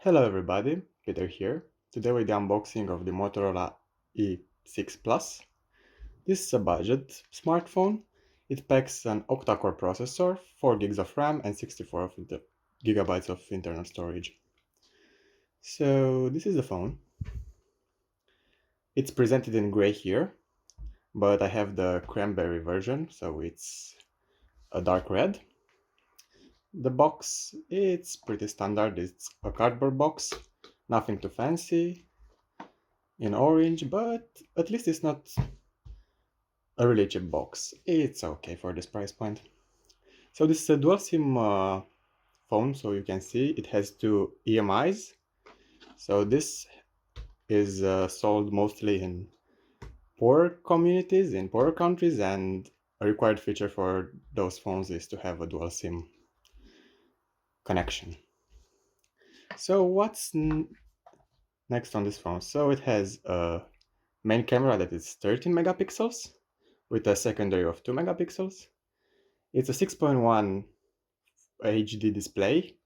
Hello everybody, Peter here. Today with the unboxing of the Motorola E6 Plus. This is a budget smartphone. It packs an octa-core processor, 4 gigs of RAM and 64 gigabytes of internal storage. So this is the phone. It's presented in gray here, but I have the cranberry version, so it's a dark red. The box, it's pretty standard. It's a cardboard box, nothing too fancy, in orange, but at least it's not a really cheap box. It's okay for this price point. So this is a dual SIM phone, so you can see it has two EMIs. So this is sold mostly in poor communities, in poorer countries, and a required feature for those phones is to have a dual SIM connection. So what's next on this phone? So it has a main camera that is 13 megapixels with a secondary of 2 megapixels. It's a 6.1 HD display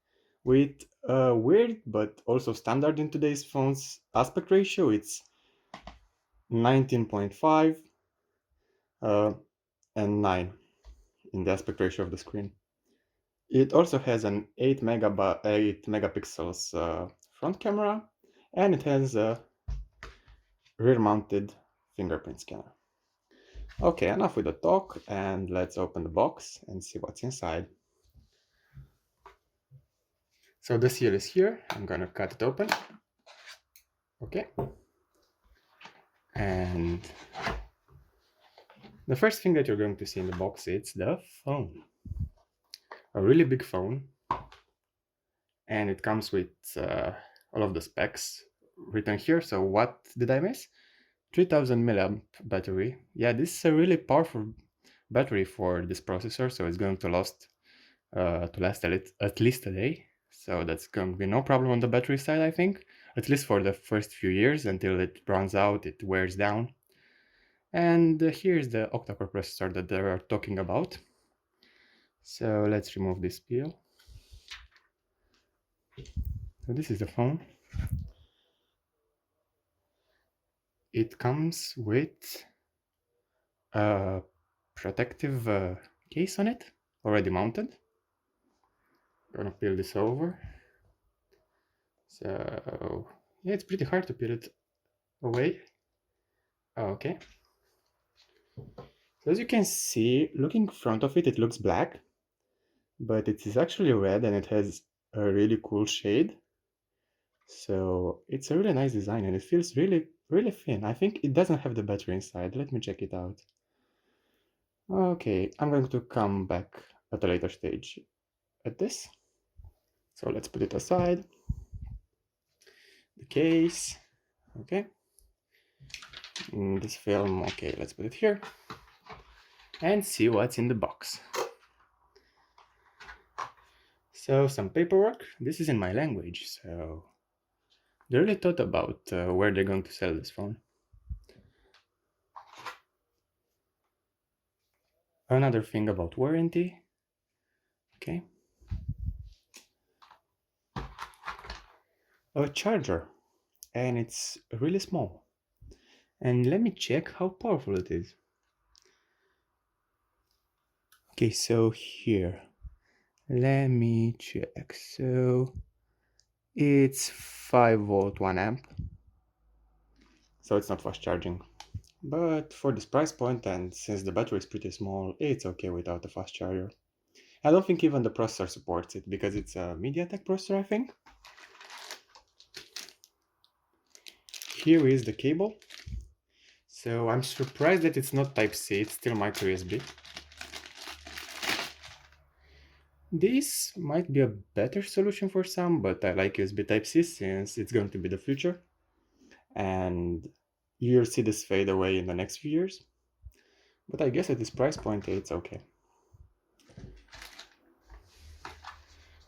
with a weird but also standard in today's phones aspect ratio. It's 19.5 and 9 in the aspect ratio of the screen. It also has an 8 megapixels front camera, and it has a rear-mounted fingerprint scanner. Okay, enough with the talk, and let's open the box and see what's inside. So the seal is here. I'm gonna cut it open. Okay. And the first thing that you're going to see in the box is the phone. A really big phone. And it comes with all of the specs written here. So what did I miss? 3000 milliamp battery. Yeah, this is a really powerful battery for this processor. So it's going to last at least a day. So that's going to be no problem on the battery side, I think. At least for the first few years until it runs out, it wears down. And here's the octa-core processor that they are talking about. So let's remove this peel. So this is the phone. It comes with a protective case on it, already mounted. Gonna peel this over. So yeah, it's pretty hard to peel it away. Okay. So as you can see, looking in front of it, it looks black, but it is actually red and it has a really cool shade. So it's a really nice design and it feels really thin. I think it doesn't have the battery inside. Let me check it out. Okay, I'm going to come back at a later stage at this. So let's put it aside. The case, okay. This film, okay, let's put it here and see what's in the box. So some paperwork. This is in my language, so they really thought about where they're going to sell this phone. Another thing about warranty. Okay. A charger, and it's really small. And let me check how powerful it is. Okay, so here, let me check. So it's 5 volt 1 amp. So it's not fast charging. But for this price point, and since the battery is pretty small, it's okay without a fast charger. I don't think even the processor supports it because it's a Mediatek processor, I think. Here is the cable. So I'm surprised that it's not Type C, it's still microSD. This might be a better solution for some, but I like USB Type C since it's going to be the future. And you'll see this fade away in the next few years. But I guess at this price point, it's okay.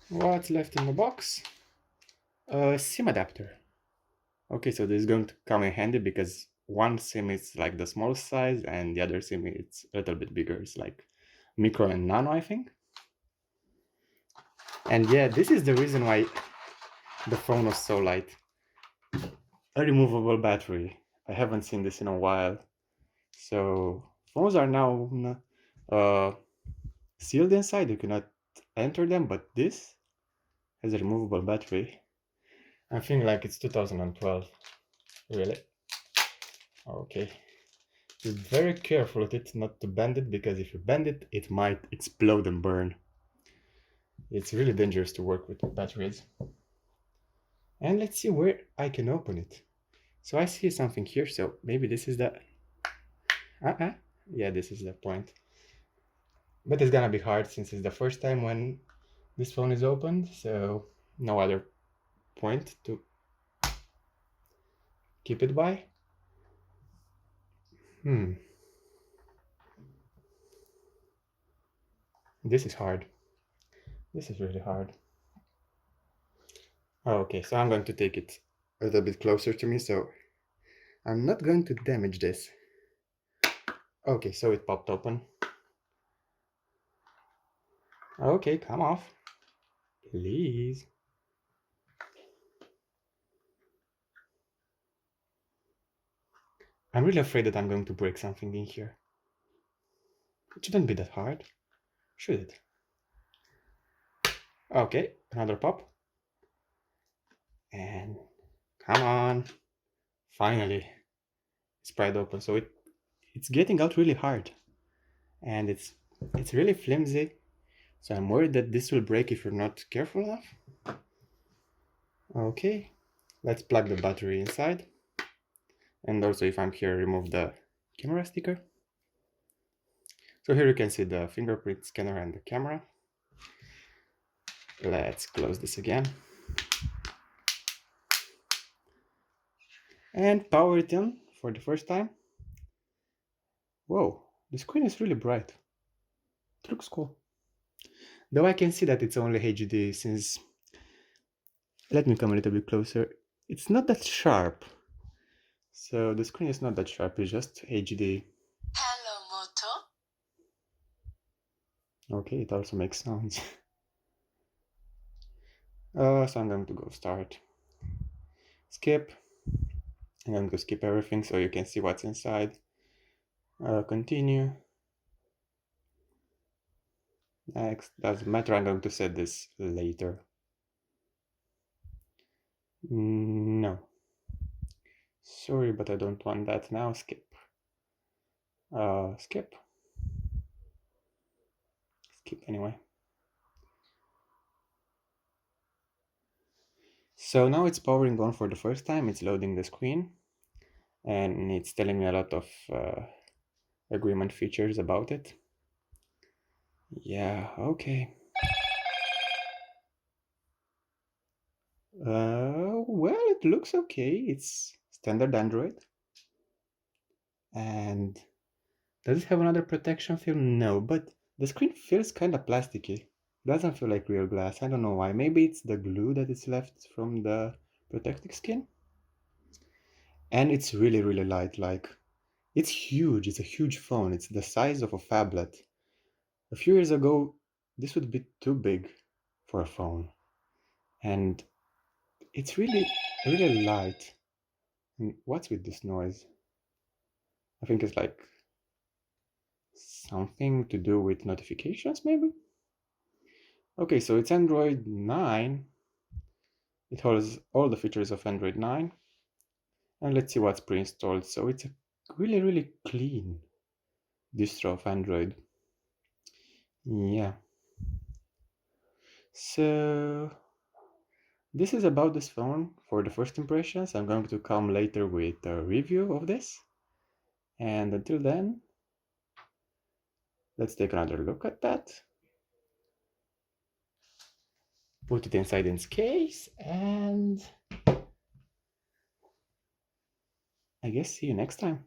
What's left in the box? A SIM adapter. Okay, so this is going to come in handy because one SIM is like the small size and the other SIM is a little bit bigger. It's like micro and nano, I think. And yeah, this is the reason why The phone was so light. A removable battery. I haven't seen this in a while. So phones are now sealed inside. You cannot enter them, but this has a removable battery. I think like it's 2012. Really? Okay. Be very careful with it not to bend it, because if you bend it, it might explode and burn. It's really dangerous to work with batteries. And let's see where I can open it. So I see something here, so maybe this is the... Yeah, this is the point. But it's gonna be hard since it's the first time when this phone is opened, so no other point to keep it by. This is hard. This is really hard. Okay, so I'm going to take it a little bit closer to me, so I'm not going to damage this. Okay, so it popped open. Okay, come off. Please. I'm really afraid that I'm going to break something in here. It shouldn't be that hard, should it? Okay, another pop. And come on. Finally. It's pried open, so it's getting out really hard. And it's really flimsy. So I'm worried that this will break if you're not careful enough. Okay, let's plug the battery inside. And also, if I'm here, remove the camera sticker. So here you can see the fingerprint scanner and the camera. Let's close this again. And power it in for the first time. Whoa, the screen is really bright. It looks cool. Though I can see that it's only HD since... Let me come a little bit closer. It's not that sharp. So the screen is not that sharp, it's just HD. Hello, Moto. Okay, it also makes sounds. So I'm going to go start. Skip. I'm going to skip everything so you can see what's inside. Continue. Next. Doesn't matter, I'm going to set this later. No. Sorry, but I don't want that now. Skip. Skip. Skip anyway. So now it's powering on for the first time. It's loading the screen. And it's telling me a lot of agreement features about it. Yeah, okay. Well, it looks okay. It's standard Android. And does it have another protection film? No, but the screen feels kind of plasticky. Doesn't feel like real glass. I don't know why. Maybe it's the glue that is left from the protective skin. And it's really, really light. Like, it's huge. It's a huge phone. It's the size of a phablet. A few years ago, this would be too big for a phone. And it's really, really light. And what's with this noise? I think it's like something to do with notifications, maybe? Okay, so it's Android 9. It holds all the features of Android 9. And let's see what's pre-installed. So it's a really, really clean distro of Android. Yeah. So this is about this phone for the first impressions. I'm going to come later with a review of this. And until then, let's take another look at that. Put it inside its case, and I guess see you next time.